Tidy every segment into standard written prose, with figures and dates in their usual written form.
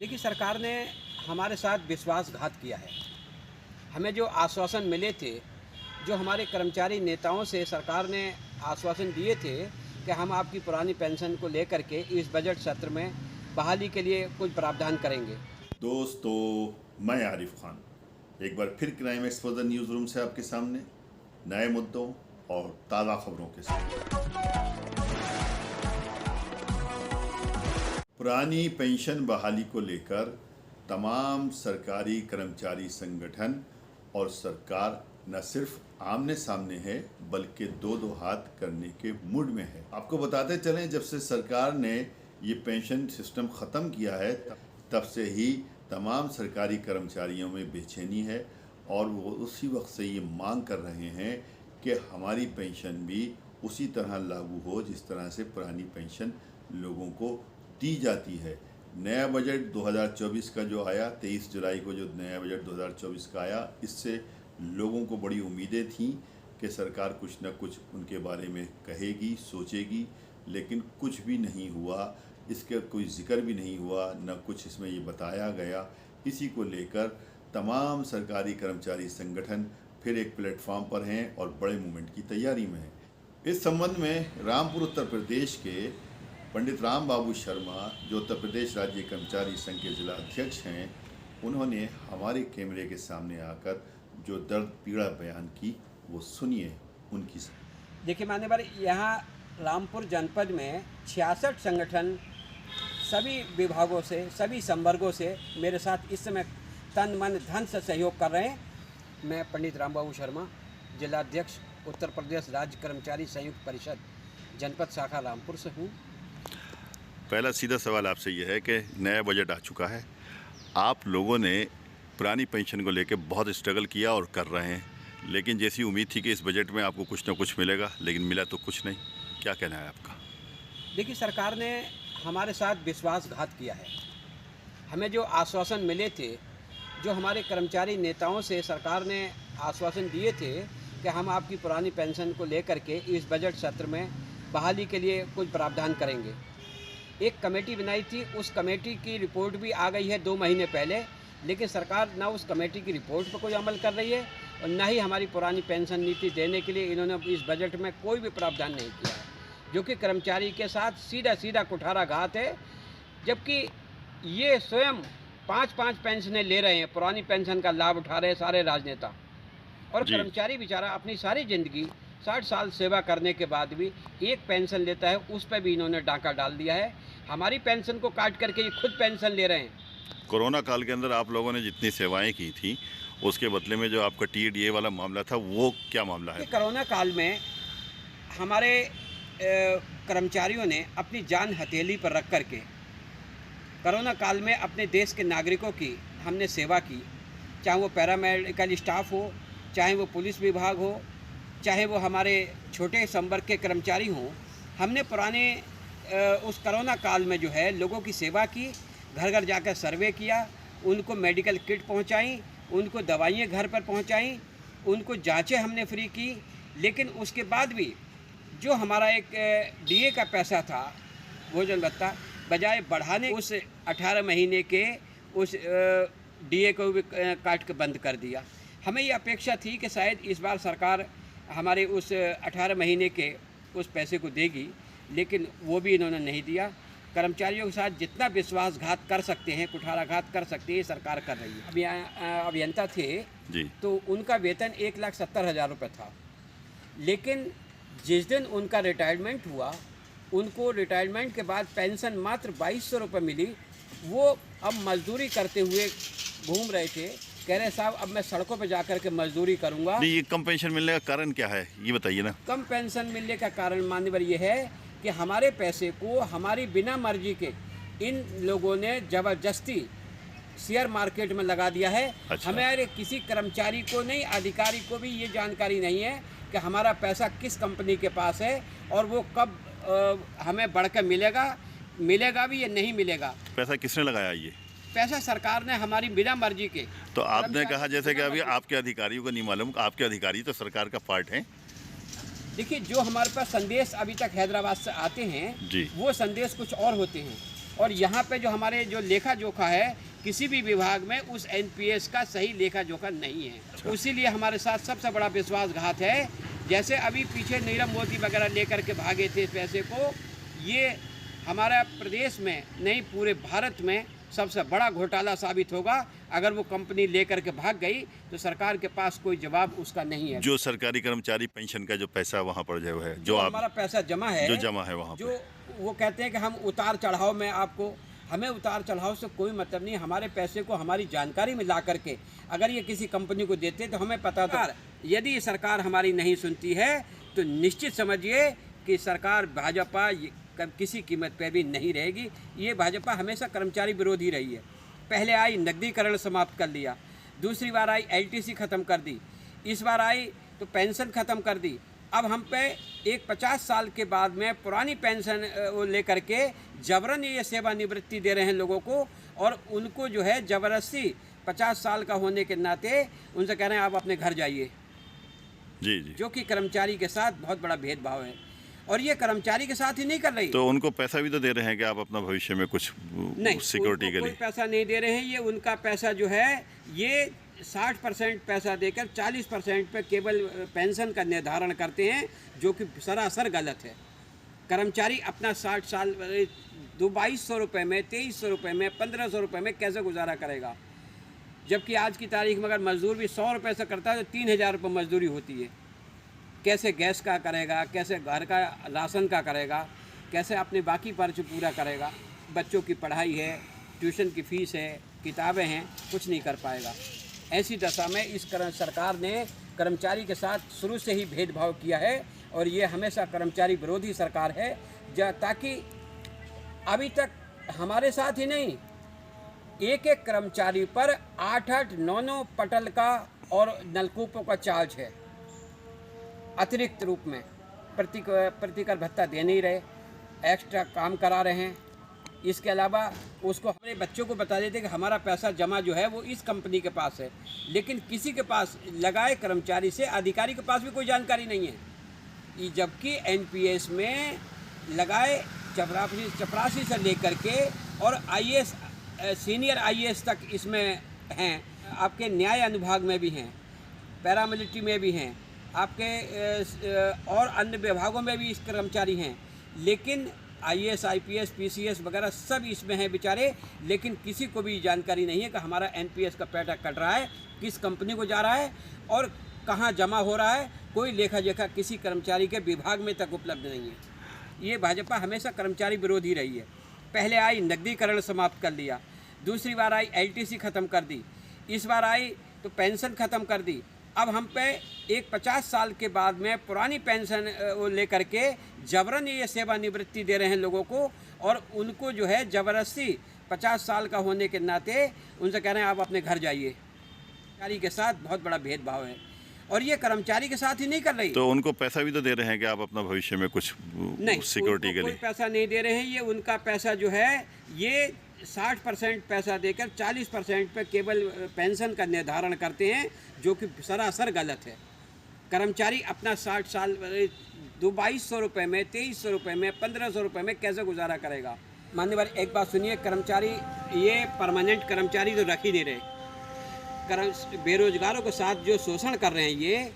देखिए, सरकार ने हमारे साथ विश्वासघात किया है। हमें जो आश्वासन मिले थे, जो हमारे कर्मचारी नेताओं से सरकार ने आश्वासन दिए थे कि हम आपकी पुरानी पेंशन को लेकर के इस बजट सत्र में बहाली के लिए कुछ प्रावधान करेंगे। दोस्तों, मैं आरिफ खान एक बार फिर क्राइम एक्सपोजर न्यूज़ रूम से आपके सामने नए मुद्दों और ताज़ा खबरों के साथ। पुरानी पेंशन बहाली को लेकर तमाम सरकारी कर्मचारी संगठन और सरकार न सिर्फ आमने सामने है बल्कि दो दो हाथ करने के मूड में है। आपको बताते चलें, जब से सरकार ने ये पेंशन सिस्टम ख़त्म किया है तब से ही तमाम सरकारी कर्मचारियों में बेचैनी है और वो उसी वक्त से ये मांग कर रहे हैं कि हमारी पेंशन भी उसी तरह लागू हो जिस तरह से पुरानी पेंशन लोगों को दी जाती है। नया बजट 2024 का जो आया, 23 जुलाई को जो नया बजट 2024 का आया, इससे लोगों को बड़ी उम्मीदें थीं कि सरकार कुछ न कुछ उनके बारे में कहेगी, सोचेगी, लेकिन कुछ भी नहीं हुआ। इसका कोई जिक्र भी नहीं हुआ, न कुछ इसमें ये बताया गया। इसी को लेकर तमाम सरकारी कर्मचारी संगठन फिर एक प्लेटफॉर्म पर हैं और बड़े मूवमेंट की तैयारी में हैं। इस संबंध में रामपुर उत्तर प्रदेश के पंडित राम बाबू शर्मा, जो उत्तर प्रदेश राज्य कर्मचारी संघ के जिला अध्यक्ष हैं, उन्होंने हमारे कैमरे के सामने आकर जो दर्द पीड़ा बयान की, वो सुनिए उनकी। देखिए मान्यवर, यहाँ रामपुर जनपद में 66 संगठन सभी विभागों से, सभी संवर्गों से मेरे साथ इस समय तन मन धन से सहयोग कर रहे हैं। मैं पंडित राम बाबू शर्मा, जिलाध्यक्ष उत्तर प्रदेश राज्य कर्मचारी संयुक्त परिषद जनपद शाखा रामपुर से हूँ। पहला सीधा सवाल आपसे यह है कि नया बजट आ चुका है, आप लोगों ने पुरानी पेंशन को लेकर बहुत स्ट्रगल किया और कर रहे हैं, लेकिन जैसी उम्मीद थी कि इस बजट में आपको कुछ ना कुछ मिलेगा, लेकिन मिला तो कुछ नहीं। क्या कहना है आपका? देखिए, सरकार ने हमारे साथ विश्वासघात किया है। हमें जो आश्वासन मिले थे, जो हमारे कर्मचारी नेताओं से सरकार ने आश्वासन दिए थे कि हम आपकी पुरानी पेंशन को लेकर के इस बजट सत्र में बहाली के लिए कुछ प्रावधान करेंगे। एक कमेटी बनाई थी, उस कमेटी की रिपोर्ट भी आ गई है 2 महीने पहले, लेकिन सरकार ना उस कमेटी की रिपोर्ट पर कोई अमल कर रही है और ना ही हमारी पुरानी पेंशन नीति देने के लिए इन्होंने इस बजट में कोई भी प्रावधान नहीं किया है, जो कि कर्मचारी के साथ सीधा सीधा कुठाराघात है। जबकि ये स्वयं 5-5 पेंशनें ले रहे हैं, पुरानी पेंशन का लाभ उठा रहे हैं सारे राजनेता, और कर्मचारी बेचारा अपनी सारी ज़िंदगी 60 साल सेवा करने के बाद भी एक पेंशन लेता है, उस पर भी इन्होंने डाका डाल दिया है। हमारी पेंशन को काट करके ये खुद पेंशन ले रहे हैं। कोरोना काल के अंदर आप लोगों ने जितनी सेवाएं की थी, उसके बदले में जो आपका TDA वाला मामला था, वो क्या मामला है? कोरोना काल में हमारे कर्मचारियों ने अपनी जान हथेली पर रख करके कोरोना काल में अपने देश के नागरिकों की हमने सेवा की, चाहे वो पैरामेडिकल स्टाफ हो, चाहे वो पुलिस विभाग हो, चाहे वो हमारे छोटे संवर्ग के कर्मचारी हों। हमने पुराने उस कोरोना काल में जो है लोगों की सेवा की, घर घर जाकर सर्वे किया, उनको मेडिकल किट पहुंचाई, उनको दवाइयाँ घर पर पहुंचाई, उनको जांचें हमने फ्री की। लेकिन उसके बाद भी जो हमारा एक DA का पैसा था, भोजन भत्ता, बजाय बढ़ाने उस 18 महीने के उस DA को भी काट के बंद कर दिया। हमें ये अपेक्षा थी कि शायद इस बार सरकार हमारे उस 18 महीने के उस पैसे को देगी, लेकिन वो भी इन्होंने नहीं दिया। कर्मचारियों के साथ जितना विश्वासघात कर सकते हैं, कुठाराघात कर सकते हैं, सरकार कर रही है। अभियंता थे जी, तो उनका वेतन 1,70,000 रुपये था, लेकिन जिस दिन उनका रिटायरमेंट हुआ, उनको रिटायरमेंट के बाद पेंशन मात्र 2,200 रुपये मिली। वो अब मजदूरी करते हुए घूम रहे थे, कह रहे साहब अब मैं सड़कों पे जाकर के मजदूरी करूंगा। नहीं, ये कम पेंशन मिलने का कारण क्या है, ये बताइए ना। कम पेंशन मिलने का कारण मान्यवर ये है कि हमारे पैसे को हमारी बिना मर्जी के इन लोगों ने ज़बरदस्ती शेयर मार्केट में लगा दिया है। अच्छा। हमारे किसी कर्मचारी को नहीं, अधिकारी को भी ये जानकारी नहीं है कि हमारा पैसा किस कंपनी के पास है और वो कब हमें बढ़कर मिलेगा भी या नहीं मिलेगा। पैसा किसने लगाया? ये पैसा सरकार ने हमारी बिना मर्जी के। तो आपने कहा जैसे कि अभी आपके अधिकारियों को नहीं मालूम, आपके अधिकारी तो सरकार का पार्ट हैं। देखिए, जो हमारे पास संदेश अभी तक हैदराबाद से आते हैं जी, वो संदेश कुछ और होते हैं और यहाँ पे जो हमारे जो लेखा जोखा है किसी भी विभाग में उस एनपीएस का सही लेखा जोखा नहीं है। इसीलिए हमारे साथ सबसे बड़ा विश्वासघात है। जैसे अभी पीछे नीरव मोदी वगैरह लेकर के भागे थे पैसे को, ये हमारा प्रदेश में नहीं पूरे भारत में सबसे बड़ा घोटाला साबित होगा। अगर वो कंपनी लेकर के भाग गई तो सरकार के पास कोई जवाब उसका नहीं है। जो सरकारी कर्मचारी पेंशन का जो पैसा वहाँ पर जो है, जो हमारा पैसा जमा है, जो जमा है वहाँ जो वो कहते हैं कि हम उतार चढ़ाव में आपको, हमें उतार चढ़ाव से कोई मतलब नहीं। हमारे पैसे को हमारी जानकारी में ला करके अगर ये किसी कंपनी को देते तो हमें पता था। यदि सरकार हमारी नहीं सुनती है तो निश्चित समझिए कि सरकार भाजपा किसी कीमत पे भी नहीं रहेगी। ये भाजपा हमेशा कर्मचारी विरोधी रही है। पहले आई नकदीकरण समाप्त कर लिया, दूसरी बार आई एलटीसी ख़त्म कर दी, इस बार आई तो पेंशन ख़त्म कर दी। अब हम पे एक 50 साल के बाद में पुरानी पेंशन वो लेकर के जबरन ये सेवानिवृत्ति दे रहे हैं लोगों को, और उनको जो है ज़बरदस्ती 50 साल का होने के नाते उनसे कह रहे हैं आप अपने घर जाइए। जी जी, जो कि कर्मचारी के साथ बहुत बड़ा भेदभाव है, और ये कर्मचारी के साथ ही नहीं कर रही। तो उनको पैसा भी तो दे रहे हैं कि आप अपना भविष्य में कुछ नहीं, सिक्योरिटी के लिए कोई पैसा नहीं दे रहे हैं। ये उनका पैसा जो है ये 60% पैसा देकर 40% पे केवल पेंशन का निर्धारण करते हैं, जो कि सरासर गलत है। कर्मचारी अपना 60 साल 2200 रुपये में, 2300 रुपये में, 1500 रुपये में कैसे गुजारा करेगा? जबकि आज की तारीख में अगर मजदूर भी 100 रुपये से करता है तो 3000 रुपये मजदूरी होती है। कैसे गैस का करेगा, कैसे घर का राशन का करेगा, कैसे अपने बाकी खर्च पूरा करेगा? बच्चों की पढ़ाई है, ट्यूशन की फ़ीस है, किताबें हैं, कुछ नहीं कर पाएगा। ऐसी दशा में इस सरकार ने कर्मचारी के साथ शुरू से ही भेदभाव किया है, और ये हमेशा कर्मचारी विरोधी सरकार है। ताकि अभी तक हमारे साथ ही नहीं, एक एक कर्मचारी पर 8-8, 9-9 पटल का और नलकूपों का चार्ज है। अतिरिक्त रूप में प्रतिकर भत्ता दे नहीं रहे, एक्स्ट्रा काम करा रहे हैं। इसके अलावा उसको हमारे बच्चों को बता देते कि हमारा पैसा जमा जो है वो इस कंपनी के पास है, लेकिन किसी के पास लगाए कर्मचारी से अधिकारी के पास भी कोई जानकारी नहीं है। जबकि एनपीएस में लगाए चपरासी से लेकर के और आईएएस, सीनियर आईएएस तक इसमें हैं। आपके न्याय अनुभाग में भी हैं, पैरामिलिट्री में भी हैं, आपके और अन्य विभागों में भी इस कर्मचारी हैं। लेकिन आईएएस, आईपीएस, पीसीएस वगैरह सब इसमें हैं बेचारे, लेकिन किसी को भी जानकारी नहीं है कि हमारा एनपीएस का पैसा कट रहा है, किस कंपनी को जा रहा है और कहाँ जमा हो रहा है। कोई लेखा जोखा किसी कर्मचारी के विभाग में तक उपलब्ध नहीं है। ये भाजपा हमेशा कर्मचारी विरोधी रही है। पहले आई नकदीकरण समाप्त कर लिया, दूसरी बार आई एलटीसी ख़त्म कर दी, इस बार आई तो पेंशन ख़त्म कर दी। अब हम पे एक 50 साल के बाद में पुरानी पेंशन वो लेकर के जबरन ये सेवानिवृत्ति दे रहे हैं लोगों को, और उनको जो है ज़बरदस्ती 50 साल का होने के नाते उनसे कह रहे हैं आप अपने घर जाइए। कर्मचारी के साथ बहुत बड़ा भेदभाव है, और ये कर्मचारी के साथ ही नहीं कर रही। तो उनको पैसा भी तो दे रहे हैं कि आप अपना भविष्य में कुछ नहीं, सिक्योरिटी के लिए कोई पैसा नहीं दे रहे हैं। ये उनका पैसा जो है ये 60% पैसा देकर 40% पे केवल पेंशन का निर्धारण करते हैं, जो कि सरासर गलत है। कर्मचारी अपना 60 साल 2200 रुपये में, 2300 रुपये में, 1500 रुपये में कैसे गुजारा करेगा? मान्यवर, एक बात सुनिए, कर्मचारी ये परमानेंट कर्मचारी तो रख ही नहीं रहे। बेरोजगारों के साथ जो शोषण कर रहे हैं, ये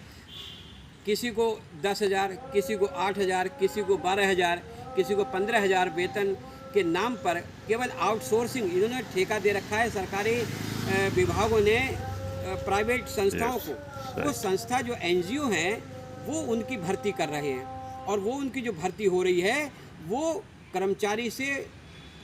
किसी को 10,000, किसी को 8,000, किसी को 12,000, किसी को 15,000 वेतन के नाम पर केवल आउटसोर्सिंग इन्होंने ठेका दे रखा है सरकारी विभागों ने प्राइवेट संस्थाओं को। वो संस्था जो एनजीओ हैं वो उनकी भर्ती कर रहे हैं, और वो उनकी जो भर्ती हो रही है वो कर्मचारी से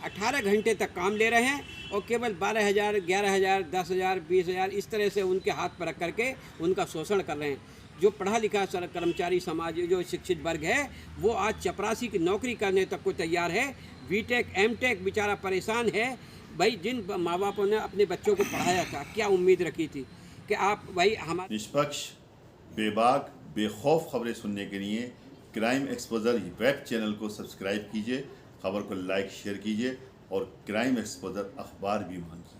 18 घंटे तक काम ले रहे हैं, और केवल 12,000, 11,000, 10,000, 20,000 इस तरह से उनके हाथ पर रख करके उनका शोषण कर रहे हैं। जो पढ़ा लिखा कर्मचारी समाज, जो शिक्षित वर्ग है, वो आज चपरासी की नौकरी करने तक को तैयार है। बीटेक, एमटेक बेचारा परेशान है। भाई, जिन माँ बापों ने अपने बच्चों को पढ़ाया था, क्या उम्मीद रखी थी कि आप भाई हमारे निष्पक्ष, बेबाक, बेखौफ खबरें सुनने के लिए क्राइम एक्सपोजर वेब चैनल को सब्सक्राइब कीजिए, खबर को लाइक शेयर कीजिए, और क्राइम एक्सपोजर अखबार भी मांगिए।